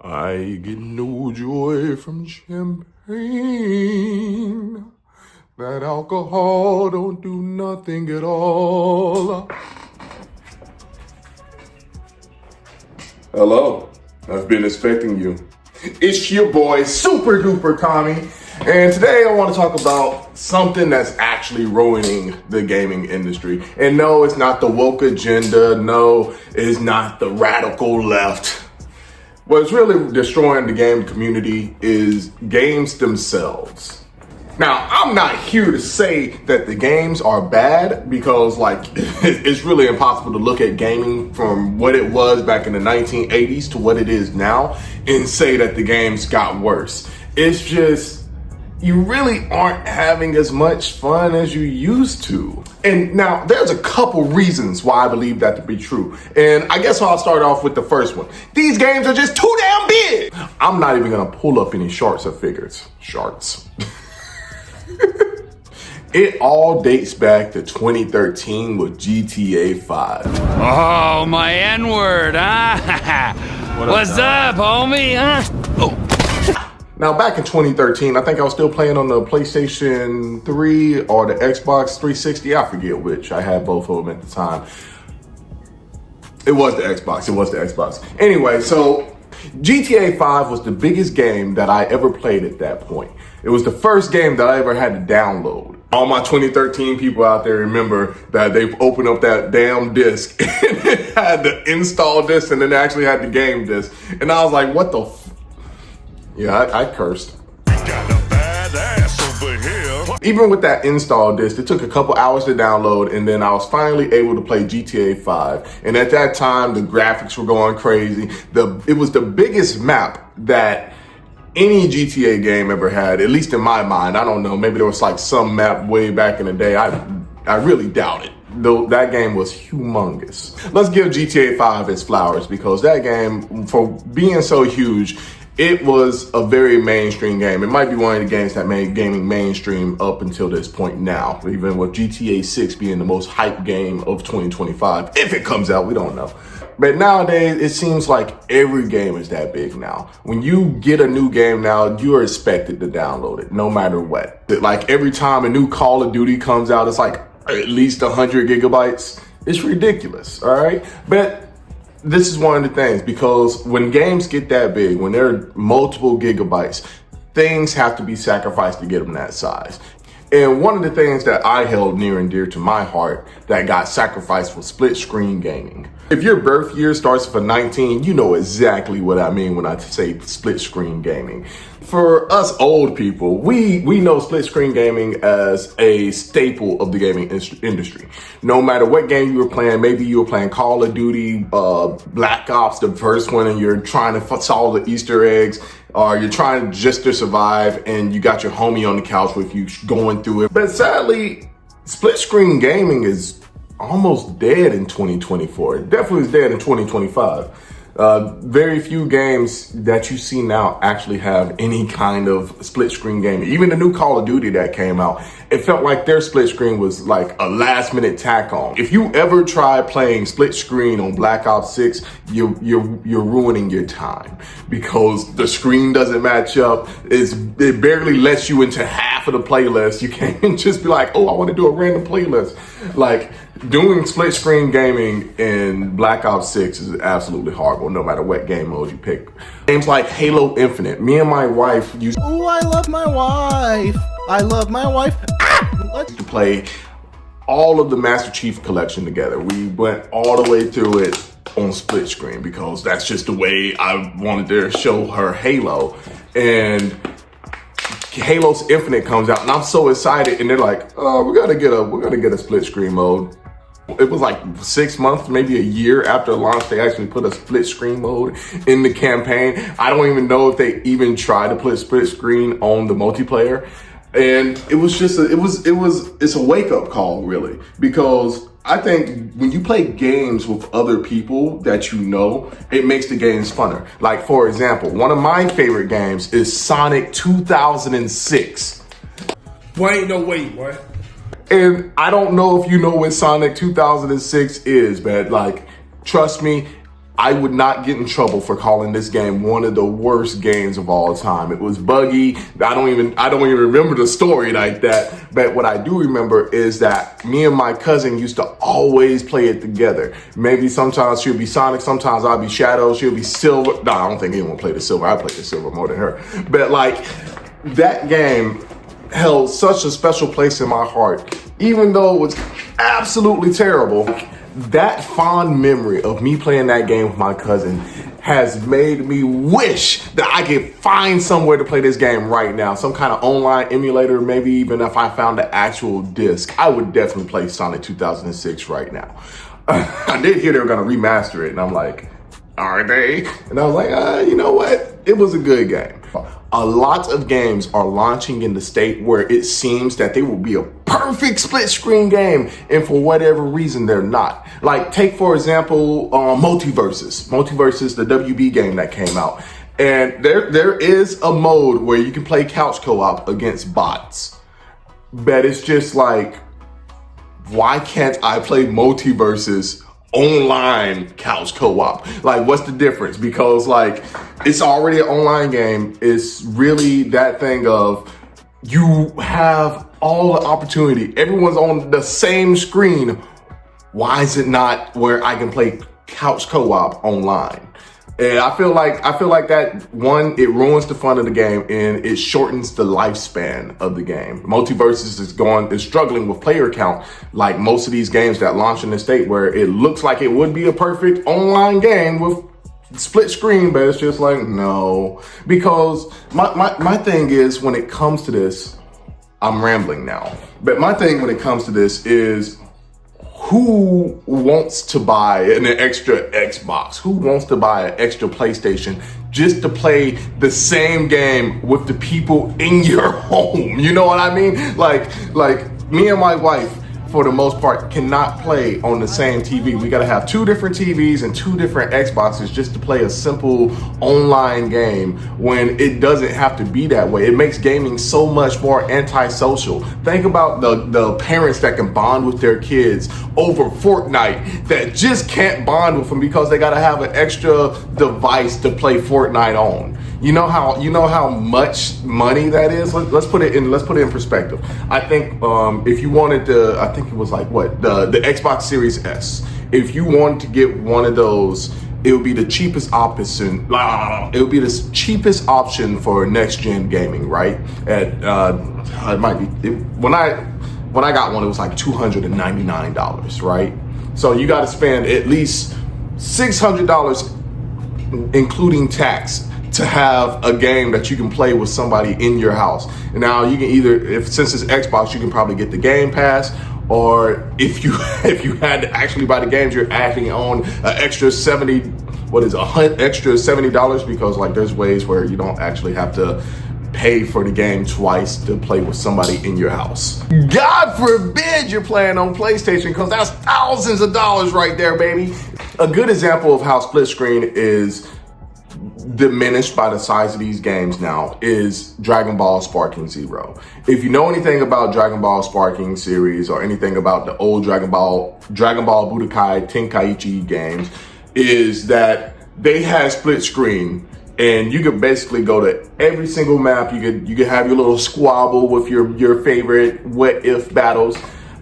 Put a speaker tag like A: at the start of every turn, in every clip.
A: I get no joy from champagne. That alcohol don't do nothing at all. Hello, I've been expecting you. It's your boy, Super Duper Tommy, and today I want to talk about something that's actually ruining the gaming industry. And no, it's not the woke agenda. No, it's not the radical left. What's really destroying the game community is games themselves. Now, I'm not here to say that the games are bad because, it's really impossible to look at gaming from what it was back in the 1980s to what it is now and say that the games got worse. It's just, you really aren't having as much fun as you used to. And now, there's a couple reasons why I believe that to be true. And I guess I'll start off with the first one. These games are just too damn big. I'm not even gonna pull up any charts or figures. Charts. It all dates back to 2013 with GTA 5.
B: Oh, my N-word, huh? What's up, homie, huh? Oh.
A: Now, back in 2013, I think I was still playing on the PlayStation 3 or the Xbox 360. I forget which. I had both of them at the time. It was the Xbox. Anyway, so GTA 5 was the biggest game that I ever played at that point. It was the first game that I ever had to download. All my 2013 people out there remember that they opened up that damn disc and it had the install disc and then it actually had the game disc. And I was like, what the Yeah, I cursed.
C: Got a badass over here.
A: Even with that install disc, it took a couple hours to download, and then I was finally able to play GTA 5. And at that time, the graphics were going crazy. It was the biggest map that any GTA game ever had, at least in my mind. I don't know, maybe there was like some map way back in the day. I really doubt it. Though that game was humongous. Let's give GTA 5 its flowers because that game, for being so huge, it was a very mainstream game. It might be one of the games that made gaming mainstream up until this point now, even with GTA 6 being the most hyped game of 2025. If it comes out, we don't know. But nowadays, it seems like every game is that big now. When you get a new game now, you are expected to download it, no matter what. Like every time a new Call of Duty comes out, it's like at least 100 gigabytes. It's ridiculous, all right? But this is one of the things, because when games get that big, when there are multiple gigabytes, things have to be sacrificed to get them that size. And one of the things that I held near and dear to my heart that got sacrificed was split screen gaming. If your birth year starts with a 19, you know exactly what I mean when I say split screen gaming. For us old people, we know split screen gaming as a staple of the gaming industry. No matter what game you were playing, maybe you were playing Call of Duty, Black Ops, the first one, and you're trying to solve the Easter eggs, or you're trying just to survive and you got your homie on the couch with you going through it. But sadly, split screen gaming is almost dead in 2024. It definitely is dead in 2025. Very few games that you see now actually have any kind of split screen gaming. Even the new Call of Duty that came out, it felt like their split screen was like a last minute tack on. If you ever try playing split screen on Black Ops 6, you're ruining your time because the screen doesn't match up. It barely lets you into half of the playlist. You can't just be like, oh, I want to do a random playlist. Like, doing split screen gaming in Black Ops 6 is absolutely horrible, no matter what game mode you pick. Games like Halo Infinite, me and my wife used
D: Oh, I love my wife. I love my wife.
A: to play all of the Master Chief Collection together. We went all the way through it on split screen because that's just the way I wanted to show her Halo. And Halo Infinite comes out and I'm so excited, and they're like, oh, we're gonna get a split screen mode. It was like 6 months, maybe a year after launch, they actually put a split screen mode in the campaign. I don't even know if they even tried to put split screen on the multiplayer. And it was just, it's a wake up call really, because I think when you play games with other people that you know, it makes the games funner. Like, for example, one of my favorite games is Sonic 2006.
E: Boy, ain't no way, boy.
A: And I don't know if you know what Sonic 2006 is, but like, trust me, I would not get in trouble for calling this game one of the worst games of all time. It was buggy. I don't even remember the story like that. But what I do remember is that me and my cousin used to always play it together. Maybe sometimes she'll be Sonic, sometimes I'll be Shadow, she'll be Silver. No, I don't think anyone played the Silver. I played the Silver more than her. But like, that game held such a special place in my heart, even though it was absolutely terrible. That fond memory of me playing that game with my cousin has made me wish that I could find somewhere to play this game right now. Some kind of online emulator, maybe even if I found the actual disc. I would definitely play Sonic 2006 right now. I did hear they were going to remaster it, and I'm like, are they? And I was like, you know what? It was a good game. A lot of games are launching in the state where it seems that they will be a perfect split screen game, and for whatever reason, they're not. Like, take for example, Multiverses, the WB game that came out. And there is a mode where you can play couch co-op against bots. But it's just like, why can't I play Multiverses online couch co-op? Like, what's the difference? Because like, it's already an online game. It's really that thing of, you have all the opportunity. Everyone's on the same screen. Why is it not where I can play couch co-op online? And I feel like that, one, it ruins the fun of the game and it shortens the lifespan of the game. Multiverses is struggling with player count, like most of these games that launch in the state where it looks like it would be a perfect online game with split screen, but it's just like, no. Because my thing is, when it comes to this, I'm rambling now, but my thing when it comes to this is, who wants to buy an extra Xbox? Who wants to buy an extra PlayStation just to play the same game with the people in your home? You know what I mean? Like me and my wife, for the most part, cannot play on the same TV. We gotta have two different TVs and two different Xboxes just to play a simple online game, when it doesn't have to be that way. It makes gaming so much more antisocial. Think about the parents that can bond with their kids over Fortnite that just can't bond with them because they gotta have an extra device to play Fortnite on. You know how much money that is? Let's put it in perspective. I think if you wanted to, I think it was like the Xbox Series S. If you wanted to get one of those, it would be the cheapest option. It would be the cheapest option for next gen gaming, right? At it might be when I got one, it was like $299, right? So you got to spend at least $600, including tax, to have a game that you can play with somebody in your house. And now you can either, since it's Xbox, you can probably get the Game Pass, or if you had to actually buy the games, you're adding on an extra extra $70, because like there's ways where you don't actually have to pay for the game twice to play with somebody in your house. God forbid you're playing on PlayStation, because that's thousands of dollars right there, baby. A good example of how split screen is diminished by the size of these games now is Dragon Ball Sparking Zero. If you know anything about Dragon Ball Sparking series, or anything about the old Dragon Ball Budokai Tenkaichi games, is that they had split screen, and you could basically go to every single map. You could have your little squabble with your favorite what if battles.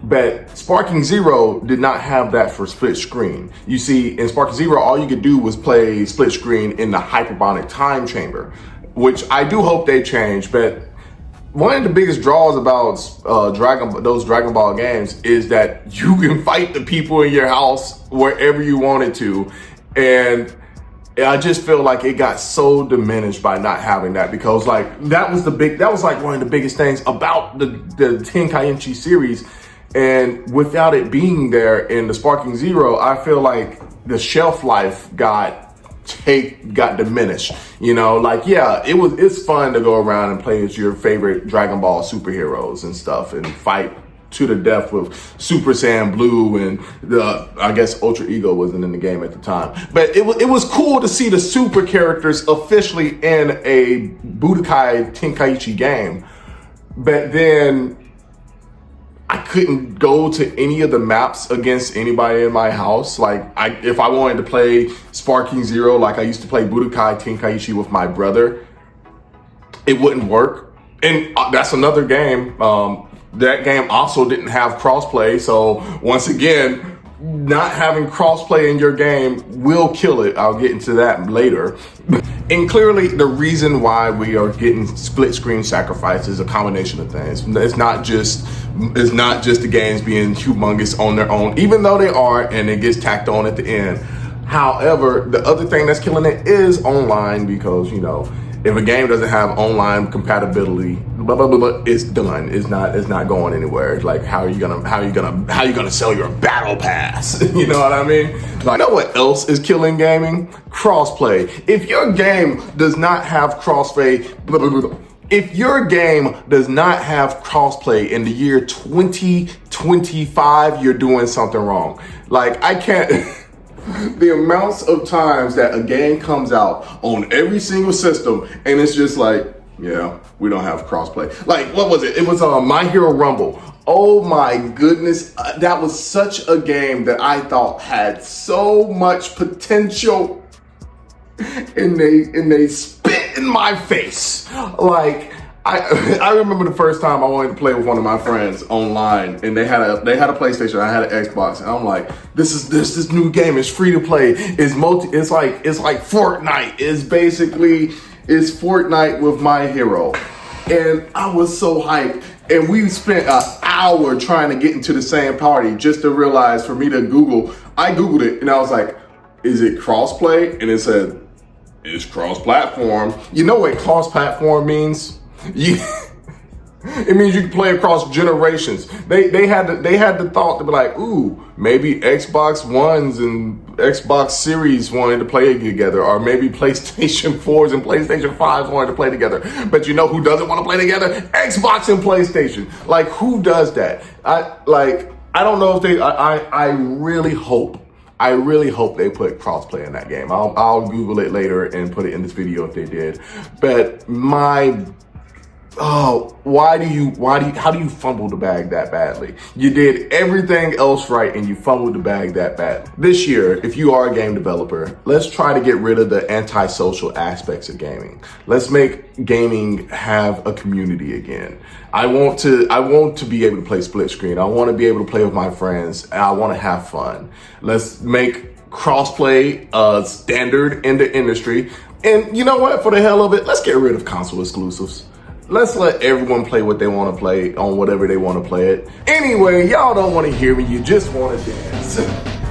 A: But Sparking Zero did not have that for split screen. You see, in Sparking Zero, all you could do was play split screen in the hyperbolic time chamber, which I do hope they change. But one of the biggest draws about those Dragon Ball games is that you can fight the people in your house wherever you wanted to. And I just feel like it got so diminished by not having that, because like that was like one of the biggest things about the Tenkaichi series. And without it being there in the Sparking Zero, I feel like the shelf life got diminished. You know, like, yeah, it's fun to go around and play as your favorite Dragon Ball superheroes and stuff, and fight to the death with Super Saiyan Blue, and I guess Ultra Ego wasn't in the game at the time. But it was cool to see the super characters officially in a Budokai Tenkaichi game. But then I couldn't go to any of the maps against anybody in my house. Like, if I wanted to play Sparking Zero, like I used to play Budokai Tenkaichi with my brother, it wouldn't work. And that's another game. That game also didn't have crossplay. So once again, not having crossplay in your game will kill it. I'll get into that later. And clearly the reason why we are getting split screen sacrifice is a combination of things. It's not just the games being humongous on their own, even though they are, and it gets tacked on at the end. However, the other thing that's killing it is online, because, you know, if a game doesn't have online compatibility, blah blah blah, blah, it's done. It's not going anywhere. It's like, how are you gonna sell your battle pass? You know what I mean? Like, you know what else is killing gaming? Crossplay. If your game does not have crossplay, blah, blah, blah, if your game does not have crossplay in the year 2025, you're doing something wrong. Like, I can't. The amounts of times that a game comes out on every single system and it's just like, yeah, we don't have crossplay. Like, what was it? It was My Hero Rumble. Oh my goodness. That was such a game that I thought had so much potential, and they spit in my face. Like, I remember the first time I wanted to play with one of my friends online, and they had a PlayStation, I had an Xbox, and I'm like, this new game is free to play. It's like Fortnite. It's Fortnite with My Hero. And I was so hyped. And we spent an hour trying to get into the same party just to realize, for me to I Googled it, and I was like, is it crossplay? And it said, it's cross-platform. You know what cross-platform means? It means you can play across generations. They had the thought to be like, ooh, maybe Xbox Ones and Xbox Series wanted to play together, or maybe PlayStation 4s and PlayStation 5s wanted to play together. But you know who doesn't want to play together? Xbox and PlayStation. Like, who does that? I don't know if they. I really hope they put crossplay in that game. I'll Google it later and put it in this video if they did. But how do you fumble the bag that badly? You did everything else right and you fumbled the bag that bad. This year, if you are a game developer, let's try to get rid of the antisocial aspects of gaming. Let's make gaming have a community again. I want to be able to play split screen. I want to be able to play with my friends, and I want to have fun. Let's make crossplay standard in the industry. And you know what? For the hell of it, let's get rid of console exclusives. Let's let everyone play what they want to play on whatever they want to play it. Anyway, y'all don't want to hear me. You just want to dance.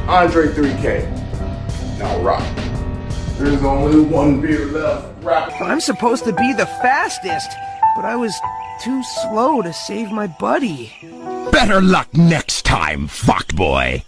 A: Andre 3K. Now rock. There's only one beer left. Rap.
F: I'm supposed to be the fastest, but I was too slow to save my buddy.
G: Better luck next time, fuckboy.